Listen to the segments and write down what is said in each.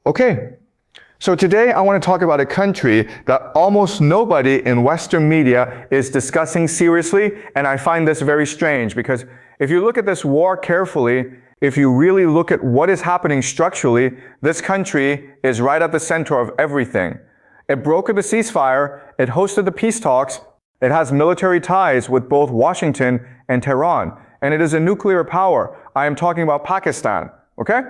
Okay, so today I want to talk about a country that almost nobody in Western media is discussing seriously, and I find this very strange because if you look at this war carefully, if you really look at what is happening structurally, this country is right at the center of everything. It brokered the ceasefire, it hosted the peace talks, it has military ties with both Washington and Tehran, and it is a nuclear power. I am talking about Pakistan, okay?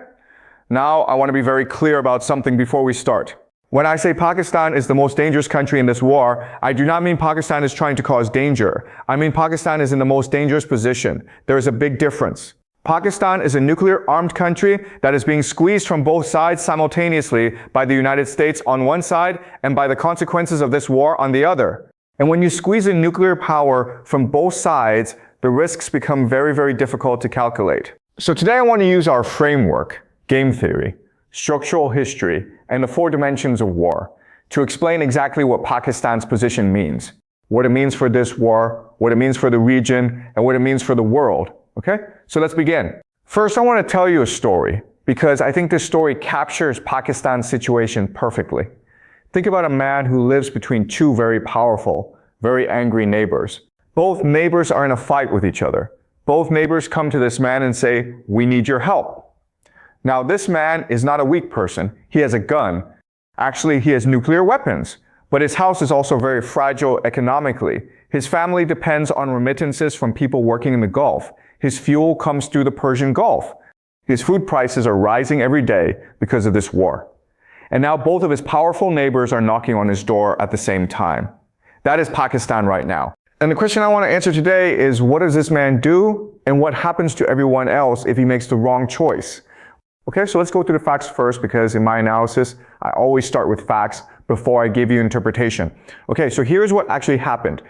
Now, I want to be very clear about something before we start. When I say Pakistan is the most dangerous country in this war, I do not mean Pakistan is trying to cause danger. I mean Pakistan is in the most dangerous position. There is a big difference. Pakistan is a nuclear-armed country that is being squeezed from both sides simultaneously by the United States on one side and by the consequences of this war on the other. And when you squeeze in nuclear power from both sides, the risks become very, very difficult to calculate. So today I want to use our framework, game theory, structural history, and the 4 dimensions of war to explain exactly what Pakistan's position means, what it means for this war, what it means for the region, and what it means for the world. Okay? So let's begin. First, I want to tell you a story because I think this story captures Pakistan's situation perfectly. Think about a man who lives between 2 very powerful, very angry neighbors. Both neighbors are in a fight with each other. Both neighbors come to this man and say, "We need your help." Now, this man is not a weak person. He has a gun. Actually, he has nuclear weapons. But his house is also very fragile economically. His family depends on remittances from people working in the Gulf. His fuel comes through the Persian Gulf. His food prices are rising every day because of this war. And now both of his powerful neighbors are knocking on his door at the same time. That is Pakistan right now. And the question I want to answer today is, what does this man do? And what happens to everyone else if he makes the wrong choice? Okay, so let's go through the facts first because in my analysis, I always start with facts before I give you interpretation. Okay, so here's what actually happened.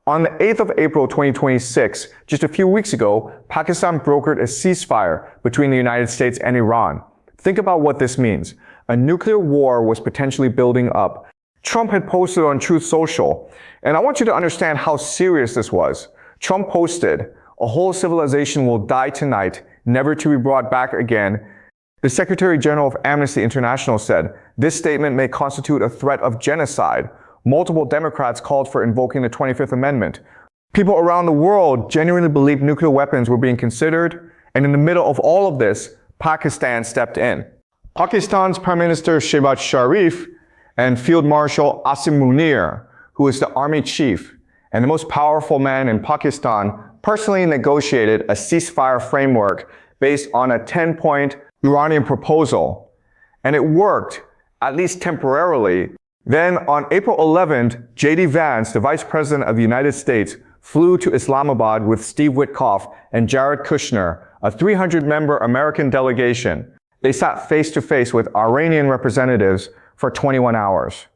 On the 8th of April 2026, just a few weeks ago, Pakistan brokered a ceasefire between the United States and Iran. Think about what this means. A nuclear war was potentially building up. Trump had posted on Truth Social, and I want you to understand how serious this was. Trump posted, "A whole civilization will die tonight, never to be brought back again." The Secretary General of Amnesty International said, "This statement may constitute a threat of genocide." Multiple Democrats called for invoking the 25th Amendment. People around the world genuinely believed nuclear weapons were being considered, and in the middle of all of this, Pakistan stepped in. Pakistan's Prime Minister Shehbaz Sharif and Field Marshal Asim Munir, who is the army chief and the most powerful man in Pakistan, personally negotiated a ceasefire framework based on a 10-point Iranian proposal, and it worked, at least temporarily. Then on April 11th, J.D. Vance, the Vice President of the United States, flew to Islamabad with Steve Witkoff and Jared Kushner, a 300-member American delegation. They sat face-to-face with Iranian representatives for 21 hours.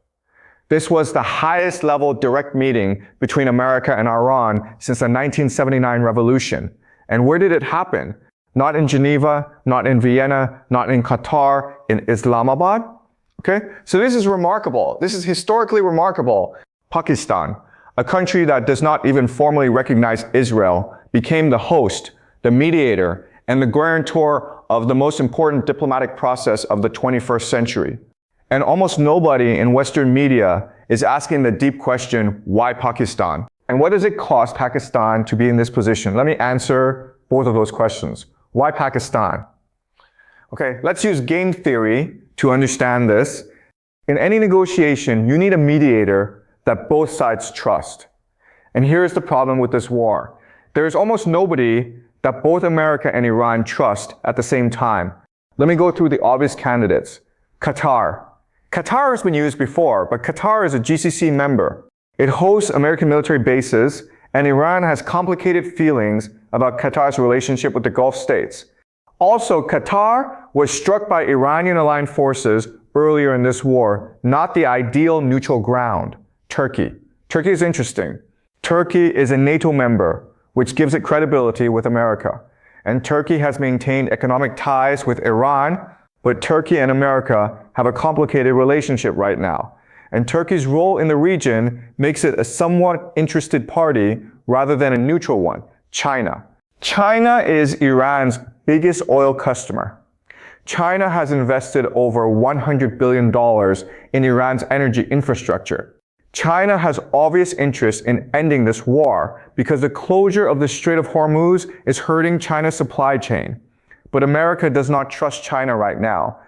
This was the highest level direct meeting between America and Iran since the 1979 revolution. And where did it happen? Not in Geneva, not in Vienna, not in Qatar, in Islamabad. Okay? So this is remarkable. This is historically remarkable. Pakistan, a country that does not even formally recognize Israel, became the host, the mediator, and the guarantor of the most important diplomatic process of the 21st century. And almost nobody in Western media is asking the deep question, why Pakistan? And what does it cost Pakistan to be in this position? Let me answer both of those questions. Why Pakistan? Okay, let's use game theory to understand this. In any negotiation, you need a mediator that both sides trust. And here's the problem with this war. There is almost nobody that both America and Iran trust at the same time. Let me go through the obvious candidates. Qatar. Qatar has been used before, but Qatar is a GCC member. It hosts American military bases, and Iran has complicated feelings about Qatar's relationship with the Gulf states. Also, Qatar was struck by Iranian-aligned forces earlier in this war, not the ideal neutral ground. Turkey. Turkey is interesting. Turkey is a NATO member, which gives it credibility with America. And Turkey has maintained economic ties with Iran, but Turkey and America have a complicated relationship right now. And Turkey's role in the region makes it a somewhat interested party rather than a neutral one. China. China is Iran's biggest oil customer. China has invested over $100 billion in Iran's energy infrastructure. China has obvious interest in ending this war because the closure of the Strait of Hormuz is hurting China's supply chain. But America does not trust China right now.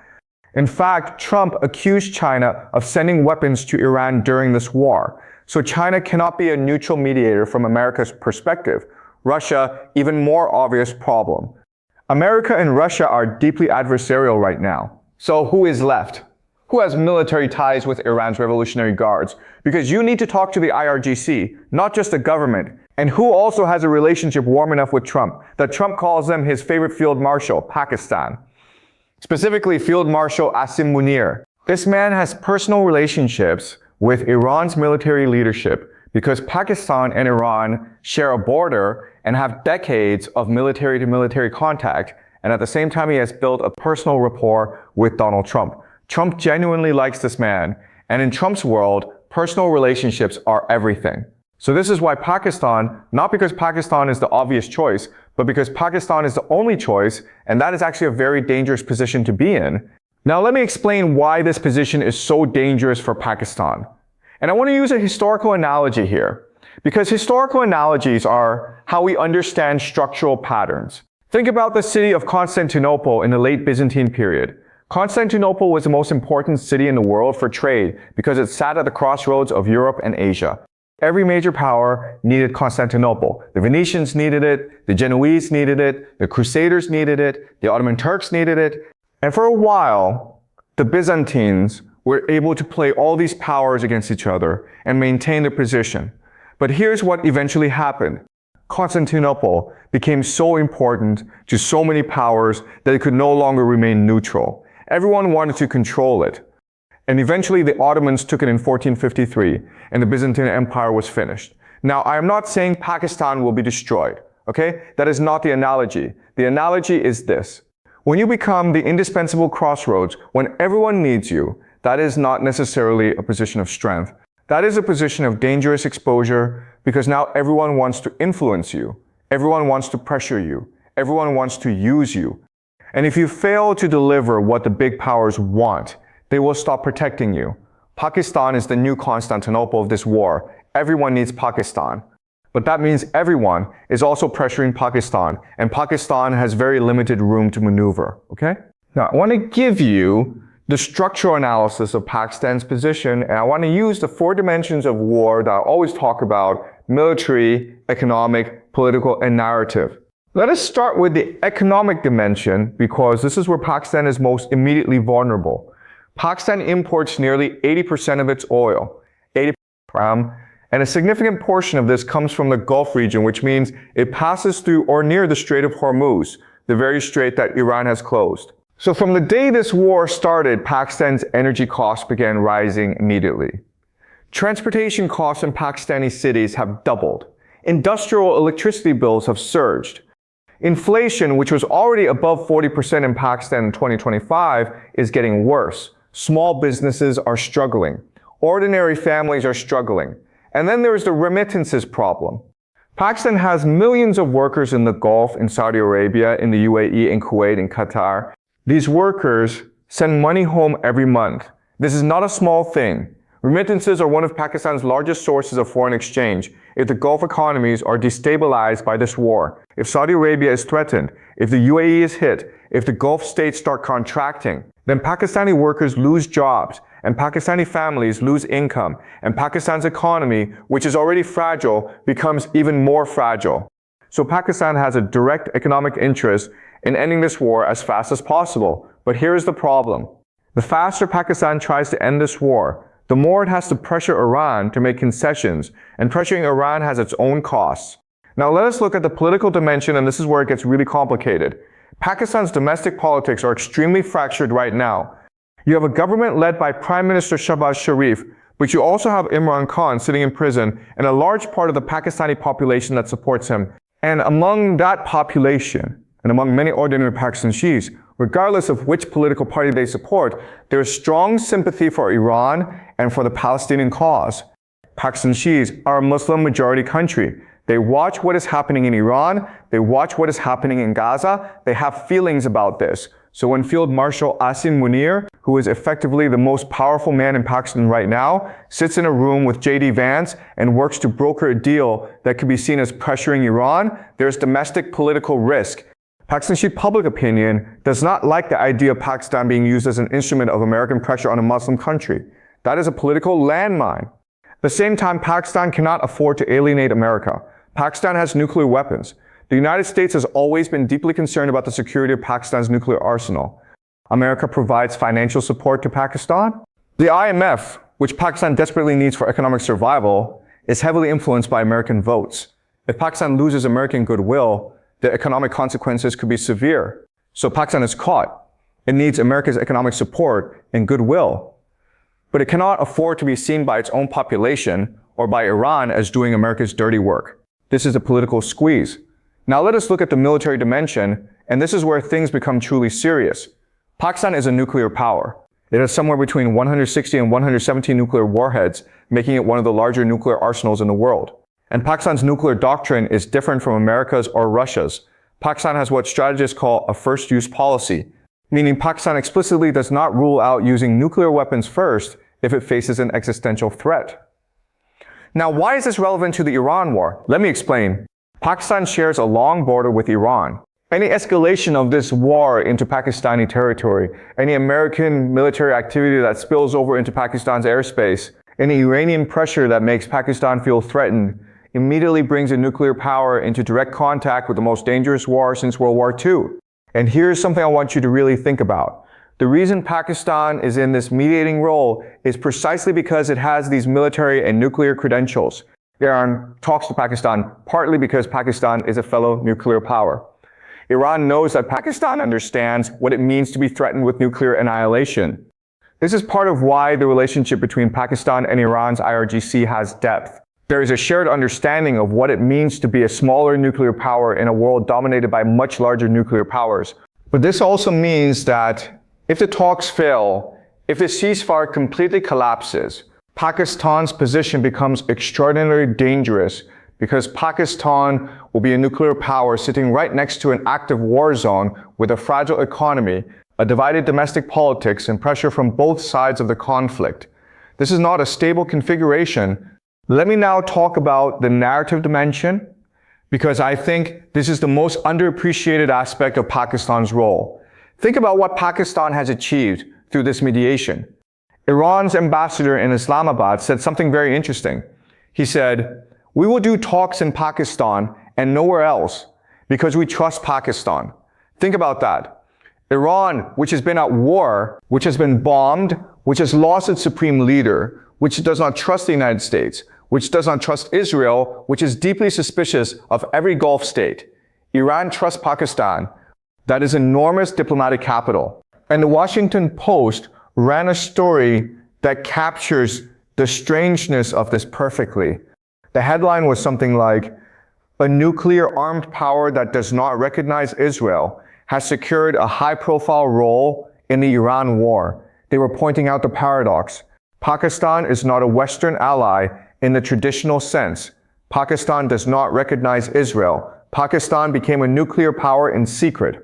In fact, Trump accused China of sending weapons to Iran during this war. So China cannot be a neutral mediator from America's perspective. Russia, even more obvious problem. America and Russia are deeply adversarial right now. So who is left? Who has military ties with Iran's Revolutionary Guards? Because you need to talk to the IRGC, not just the government. And who also has a relationship warm enough with Trump that Trump calls them his favorite field marshal, Pakistan. Specifically, Field Marshal Asim Munir. This man has personal relationships with Iran's military leadership because Pakistan and Iran share a border and have decades of military-to-military contact, and at the same time he has built a personal rapport with Donald Trump. Trump genuinely likes this man, and in Trump's world, personal relationships are everything. So this is why Pakistan, not because Pakistan is the obvious choice, but because Pakistan is the only choice, and that is actually a very dangerous position to be in. Now let me explain why this position is so dangerous for Pakistan. And I want to use a historical analogy here, because historical analogies are how we understand structural patterns. Think about the city of Constantinople in the late Byzantine period. Constantinople was the most important city in the world for trade because it sat at the crossroads of Europe and Asia. Every major power needed Constantinople. The Venetians needed it, the Genoese needed it, the Crusaders needed it, the Ottoman Turks needed it. And for a while, the Byzantines were able to play all these powers against each other and maintain their position. But here's what eventually happened. Constantinople became so important to so many powers that it could no longer remain neutral. Everyone wanted to control it. And eventually the Ottomans took it in 1453, and the Byzantine Empire was finished. Now, I am not saying Pakistan will be destroyed, okay? That is not the analogy. The analogy is this. When you become the indispensable crossroads, when everyone needs you, that is not necessarily a position of strength. That is a position of dangerous exposure because now everyone wants to influence you. Everyone wants to pressure you. Everyone wants to use you. And if you fail to deliver what the big powers want, they will stop protecting you. Pakistan is the new Constantinople of this war. Everyone needs Pakistan. But that means everyone is also pressuring Pakistan, and Pakistan has very limited room to maneuver, okay? Now, I want to give you the structural analysis of Pakistan's position, and I want to use the 4 dimensions of war that I always talk about: military, economic, political, and narrative. Let us start with the economic dimension because this is where Pakistan is most immediately vulnerable. Pakistan imports nearly 80% of its oil, 80%, and a significant portion of this comes from the Gulf region, which means it passes through or near the Strait of Hormuz, the very strait that Iran has closed. So from the day this war started, Pakistan's energy costs began rising immediately. Transportation costs in Pakistani cities have doubled. Industrial electricity bills have surged. Inflation, which was already above 40% in Pakistan in 2025, is getting worse. Small businesses are struggling. Ordinary families are struggling. And then there's the remittances problem. Pakistan has millions of workers in the Gulf, in Saudi Arabia, in the UAE, in Kuwait, in Qatar. These workers send money home every month. This is not a small thing. Remittances are one of Pakistan's largest sources of foreign exchange. If the Gulf economies are destabilized by this war, if Saudi Arabia is threatened, if the UAE is hit, if the Gulf states start contracting, then Pakistani workers lose jobs, and Pakistani families lose income, and Pakistan's economy, which is already fragile, becomes even more fragile. So Pakistan has a direct economic interest in ending this war as fast as possible. But here is the problem. The faster Pakistan tries to end this war, the more it has to pressure Iran to make concessions, and pressuring Iran has its own costs. Now let us look at the political dimension, and this is where it gets really complicated. Pakistan's domestic politics are extremely fractured right now. You have a government led by Prime Minister Shahbaz Sharif, but you also have Imran Khan sitting in prison and a large part of the Pakistani population that supports him. And among that population, and among many ordinary Pakistanis, regardless of which political party they support, there is strong sympathy for Iran and for the Palestinian cause. Pakistanis are a Muslim majority country. They watch what is happening in Iran. They watch what is happening in Gaza. They have feelings about this. So when Field Marshal Asim Munir, who is effectively the most powerful man in Pakistan right now, sits in a room with J.D. Vance and works to broker a deal that could be seen as pressuring Iran, there's domestic political risk. Pakistan's public opinion does not like the idea of Pakistan being used as an instrument of American pressure on a Muslim country. That is a political landmine. At the same time, Pakistan cannot afford to alienate America. Pakistan has nuclear weapons. The United States has always been deeply concerned about the security of Pakistan's nuclear arsenal. America provides financial support to Pakistan. The IMF, which Pakistan desperately needs for economic survival, is heavily influenced by American votes. If Pakistan loses American goodwill, the economic consequences could be severe. So Pakistan is caught. It needs America's economic support and goodwill. But it cannot afford to be seen by its own population or by Iran as doing America's dirty work. This is a political squeeze. Now let us look at the military dimension, and this is where things become truly serious. Pakistan is a nuclear power. It has somewhere between 160 and 117 nuclear warheads, making it one of the larger nuclear arsenals in the world. And Pakistan's nuclear doctrine is different from America's or Russia's. Pakistan has what strategists call a first-use policy, meaning Pakistan explicitly does not rule out using nuclear weapons first if it faces an existential threat. Now, why is this relevant to the Iran war? Let me explain. Pakistan shares a long border with Iran. Any escalation of this war into Pakistani territory, any American military activity that spills over into Pakistan's airspace, any Iranian pressure that makes Pakistan feel threatened, immediately brings a nuclear power into direct contact with the most dangerous war since World War II. And here's something I want you to really think about. The reason Pakistan is in this mediating role is precisely because it has these military and nuclear credentials. Iran talks to Pakistan partly because Pakistan is a fellow nuclear power. Iran knows that Pakistan understands what it means to be threatened with nuclear annihilation. This is part of why the relationship between Pakistan and Iran's IRGC has depth. There is a shared understanding of what it means to be a smaller nuclear power in a world dominated by much larger nuclear powers. But this also means that if the talks fail, if the ceasefire completely collapses, Pakistan's position becomes extraordinarily dangerous because Pakistan will be a nuclear power sitting right next to an active war zone with a fragile economy, a divided domestic politics, and pressure from both sides of the conflict. This is not a stable configuration. Let me now talk about the narrative dimension, because I think this is the most underappreciated aspect of Pakistan's role. Think about what Pakistan has achieved through this mediation. Iran's ambassador in Islamabad said something very interesting. He said, "We will do talks in Pakistan and nowhere else because we trust Pakistan." Think about that. Iran, which has been at war, which has been bombed, which has lost its supreme leader, which does not trust the United States, which does not trust Israel, which is deeply suspicious of every Gulf state. Iran trusts Pakistan. That is enormous diplomatic capital. And the Washington Post ran a story that captures the strangeness of this perfectly. The headline was something like, "A nuclear armed power that does not recognize Israel has secured a high-profile role in the Iran war." They were pointing out the paradox. Pakistan is not a Western ally in the traditional sense. Pakistan does not recognize Israel. Pakistan became a nuclear power in secret.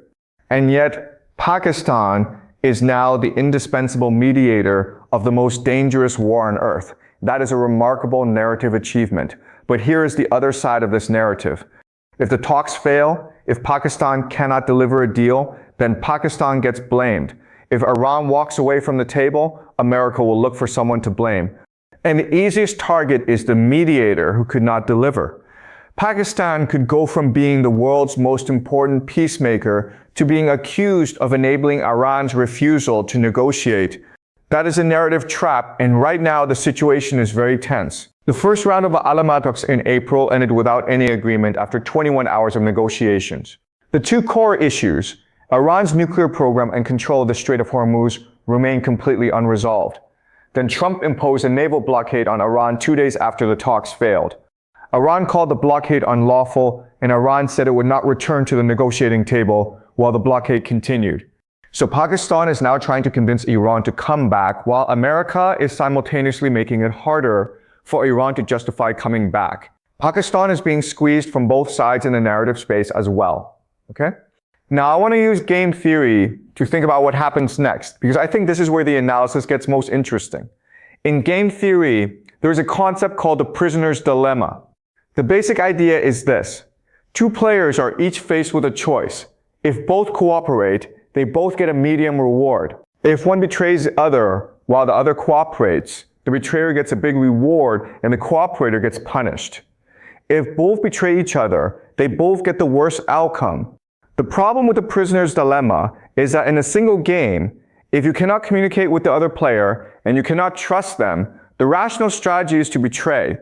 And yet, Pakistan is now the indispensable mediator of the most dangerous war on earth. That is a remarkable narrative achievement. But here is the other side of this narrative. If the talks fail, if Pakistan cannot deliver a deal, then Pakistan gets blamed. If Iran walks away from the table, America will look for someone to blame. And the easiest target is the mediator who could not deliver. Pakistan could go from being the world's most important peacemaker to being accused of enabling Iran's refusal to negotiate. That is a narrative trap, and right now the situation is very tense. The first round of Alama talks in April ended without any agreement after 21 hours of negotiations. The two core issues, Iran's nuclear program and control of the Strait of Hormuz, remain completely unresolved. Then Trump imposed a naval blockade on Iran 2 days after the talks failed. Iran called the blockade unlawful, and Iran said it would not return to the negotiating table while the blockade continued. So Pakistan is now trying to convince Iran to come back, while America is simultaneously making it harder for Iran to justify coming back. Pakistan is being squeezed from both sides in the narrative space as well. Okay? Now, I want to use game theory to think about what happens next, because I think this is where the analysis gets most interesting. In game theory, there's a concept called the prisoner's dilemma. The basic idea is this. Two players are each faced with a choice. If both cooperate, they both get a medium reward. If one betrays the other while the other cooperates, the betrayer gets a big reward and the cooperator gets punished. If both betray each other, they both get the worst outcome. The problem with the prisoner's dilemma is that in a single game, if you cannot communicate with the other player and you cannot trust them, the rational strategy is to betray.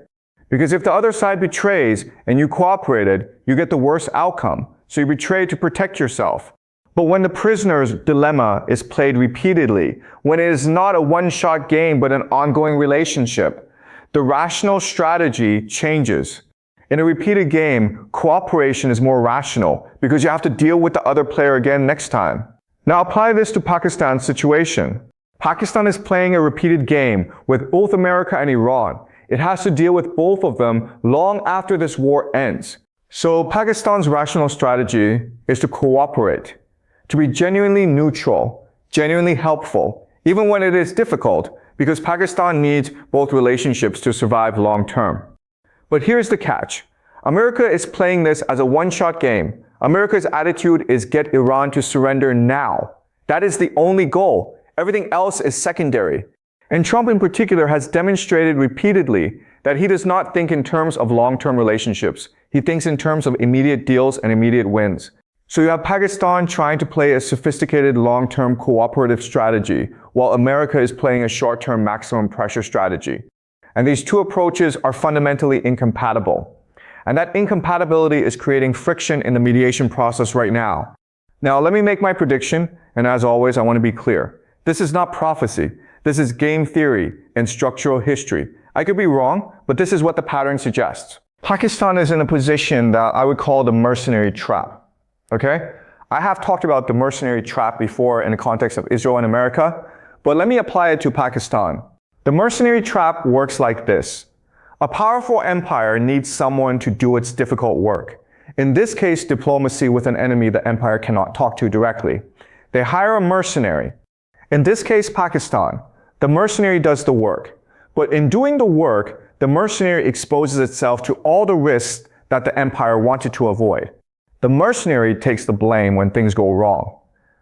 Because if the other side betrays and you cooperated, you get the worst outcome. So you betray to protect yourself. But when the prisoner's dilemma is played repeatedly, when it is not a one-shot game but an ongoing relationship, the rational strategy changes. In a repeated game, cooperation is more rational because you have to deal with the other player again next time. Now apply this to Pakistan's situation. Pakistan is playing a repeated game with both America and Iran. It has to deal with both of them long after this war ends. So Pakistan's rational strategy is to cooperate, to be genuinely neutral, genuinely helpful, even when it is difficult, because Pakistan needs both relationships to survive long term. But here's the catch. America is playing this as a one-shot game. America's attitude is get Iran to surrender now. That is the only goal. Everything else is secondary. And Trump in particular has demonstrated repeatedly that he does not think in terms of long-term relationships. He thinks in terms of immediate deals and immediate wins. So you have Pakistan trying to play a sophisticated long-term cooperative strategy, while America is playing a short-term maximum pressure strategy. And these two approaches are fundamentally incompatible. And that incompatibility is creating friction in the mediation process right now. Now, let me make my prediction, and as always, I want to be clear. This is not prophecy. This is game theory and structural history. I could be wrong, but this is what the pattern suggests. Pakistan is in a position that I would call the mercenary trap. Okay? I have talked about the mercenary trap before in the context of Israel and America, but let me apply it to Pakistan. The mercenary trap works like this. A powerful empire needs someone to do its difficult work. In this case, diplomacy with an enemy the empire cannot talk to directly. They hire a mercenary. In this case, Pakistan. The mercenary does the work. But in doing the work, the mercenary exposes itself to all the risks that the empire wanted to avoid. The mercenary takes the blame when things go wrong.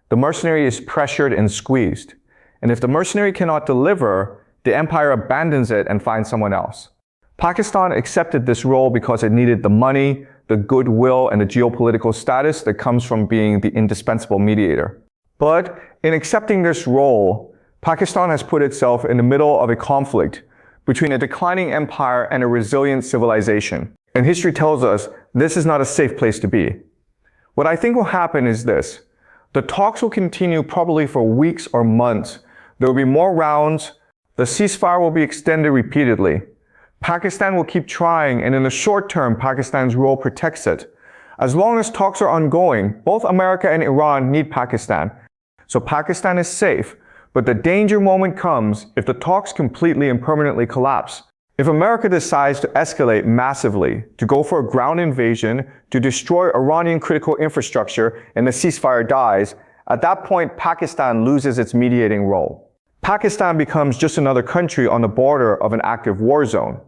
The mercenary is pressured and squeezed. And if the mercenary cannot deliver, the empire abandons it and finds someone else. Pakistan accepted this role because it needed the money, the goodwill, and the geopolitical status that comes from being the indispensable mediator. But in accepting this role, Pakistan has put itself in the middle of a conflict between a declining empire and a resilient civilization. And history tells us this is not a safe place to be. What I think will happen is this. The talks will continue probably for weeks or months. There will be more rounds. The ceasefire will be extended repeatedly. Pakistan will keep trying, and in the short term, Pakistan's role protects it. As long as talks are ongoing, both America and Iran need Pakistan. So Pakistan is safe, but the danger moment comes if the talks completely and permanently collapse. If America decides to escalate massively, to go for a ground invasion, to destroy Iranian critical infrastructure, and the ceasefire dies, at that point, Pakistan loses its mediating role. Pakistan becomes just another country on the border of an active war zone.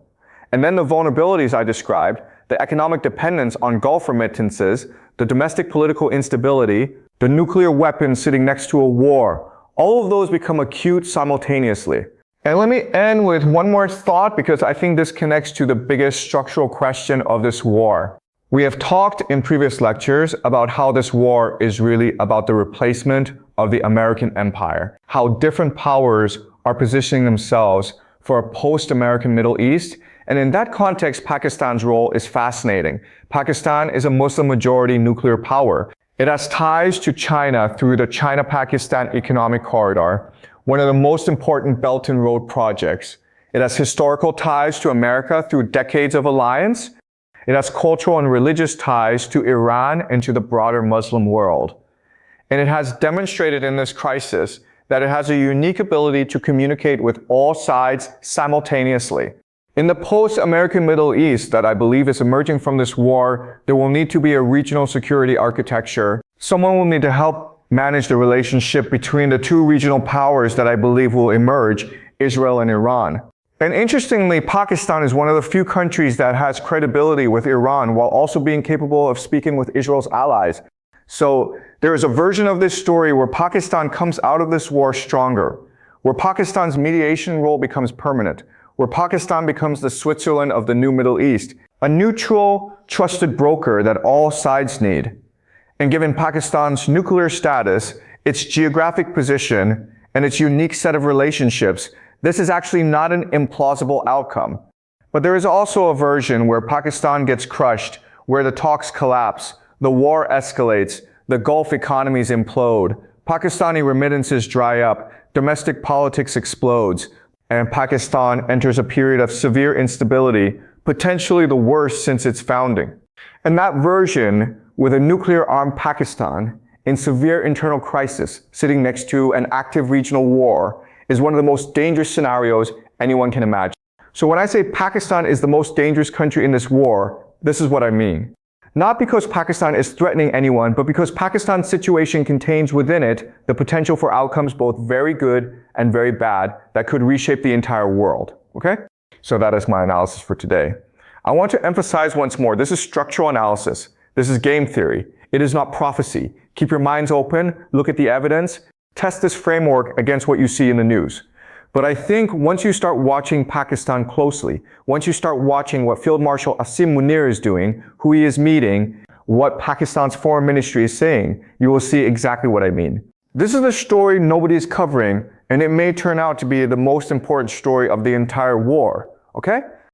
And then the vulnerabilities I described, the economic dependence on Gulf remittances, the domestic political instability, the nuclear weapons sitting next to a war, all of those become acute simultaneously. And let me end with one more thought because I think this connects to the biggest structural question of this war. We have talked in previous lectures about how this war is really about the replacement of the American empire, how different powers are positioning themselves for a post-American Middle East. And in that context, Pakistan's role is fascinating. Pakistan is a Muslim-majority nuclear power. It has ties to China through the China-Pakistan Economic Corridor, one of the most important Belt and Road projects. It has historical ties to America through decades of alliance. It has cultural and religious ties to Iran and to the broader Muslim world. And it has demonstrated in this crisis that it has a unique ability to communicate with all sides simultaneously. In the post-American Middle East that I believe is emerging from this war, there will need to be a regional security architecture. Someone will need to help manage the relationship between the two regional powers that I believe will emerge, Israel and Iran. And interestingly, Pakistan is one of the few countries that has credibility with Iran while also being capable of speaking with Israel's allies. So there is a version of this story where Pakistan comes out of this war stronger, where Pakistan's mediation role becomes permanent, where Pakistan becomes the Switzerland of the new Middle East, a neutral, trusted broker that all sides need. And given Pakistan's nuclear status, its geographic position, and its unique set of relationships, this is actually not an implausible outcome. But there is also a version where Pakistan gets crushed, where the talks collapse, the war escalates, the Gulf economies implode, Pakistani remittances dry up, domestic politics explodes, and Pakistan enters a period of severe instability, potentially the worst since its founding. And that version, with a nuclear-armed Pakistan in severe internal crisis sitting next to an active regional war, is one of the most dangerous scenarios anyone can imagine. So when I say Pakistan is the most dangerous country in this war, this is what I mean. Not because Pakistan is threatening anyone, but because Pakistan's situation contains within it the potential for outcomes both very good and very bad that could reshape the entire world. Okay? So that is my analysis for today. I want to emphasize once more, this is structural analysis. This is game theory. It is not prophecy. Keep your minds open, look at the evidence, test this framework against what you see in the news. But I think once you start watching Pakistan closely, once you start watching what Field Marshal Asim Munir is doing, who he is meeting, what Pakistan's foreign ministry is saying, you will see exactly what I mean. This is a story nobody is covering, and it may turn out to be the most important story of the entire war, okay?